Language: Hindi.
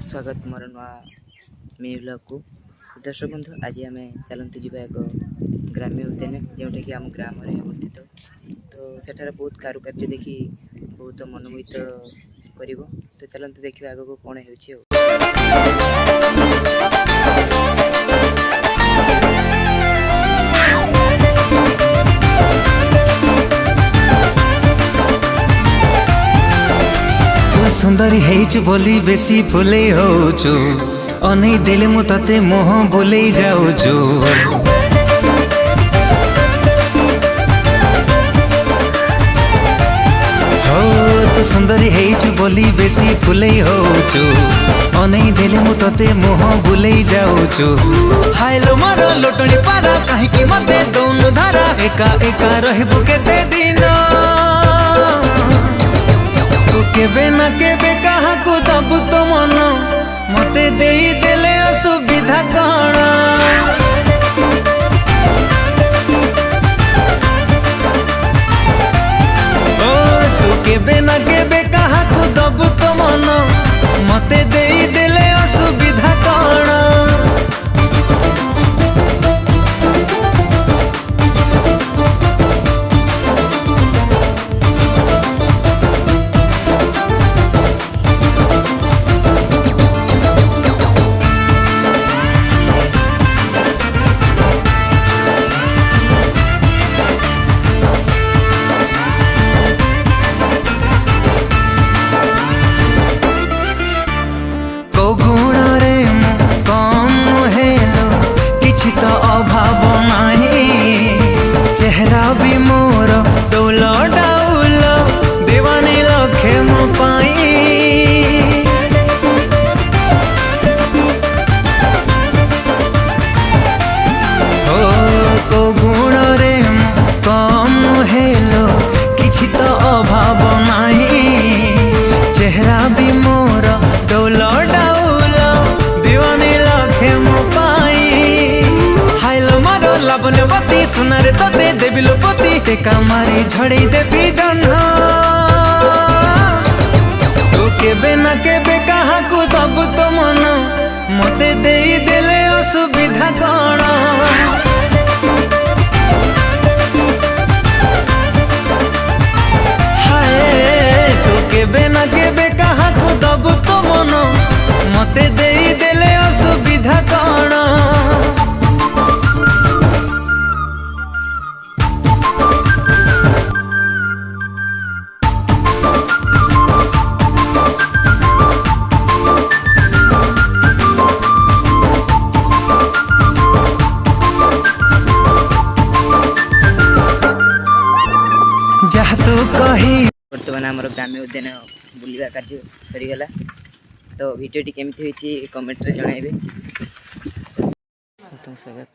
स्वागत मोर नुआ मिनी ब्लॉग को। दर्शक बंधु आज आम चलते जावा एक ग्राम्य उद्यान जोटा कि आम ग्राम अवस्थित। तो सेठार बहुत कारुकार्य देखी बहुत मनमोहित कर। तो चलते देखा आग को कौन हो। सुंदरी हेचु बोली बेसी फुले होचु अनै देले मु तते मोह बोले जाउछु। हो तू सुंदरी हेचु बोली बेसी फुले होचु अनै देले मु तते मोह बोले जाउछु। हायलो मारो लोटणी पारा काहे कि मते दोनु धारा एका एका रहबु केते दिन केबे ना केबे कहा को दबु तो मन मते देई देले असुविधा कण। ओ तू केबे ना केबे कहा को दबु तो मन मते देई देले असुविधा कण। चेहरा भी मोर डोल डाउल दीवानी लखे मो पाई। हो को गुण रे कम हेलो किछि तो अभाव नाही। चेहरा भी मोर डोल डाउल दीवानी लखे मो पाई। हाइलो मारो लावण्यवती सुनारे तते देवी लोपति टेका मारी झड़े देवी जन्ह। तू केबे ना केबे कहा को दबु तो मन मते देई देले असुविधा कण। हाय तू केबे ना केबे कहा को दबु तो मन मते देई देले असुविधा कण। जहाँ तू कही बर्तमान आम ग्राम्य उद्यान बुलवा कार्य सरीगला। तो भिडियोटी केमती होती कमेंट रे जणाइबे। स्वागत।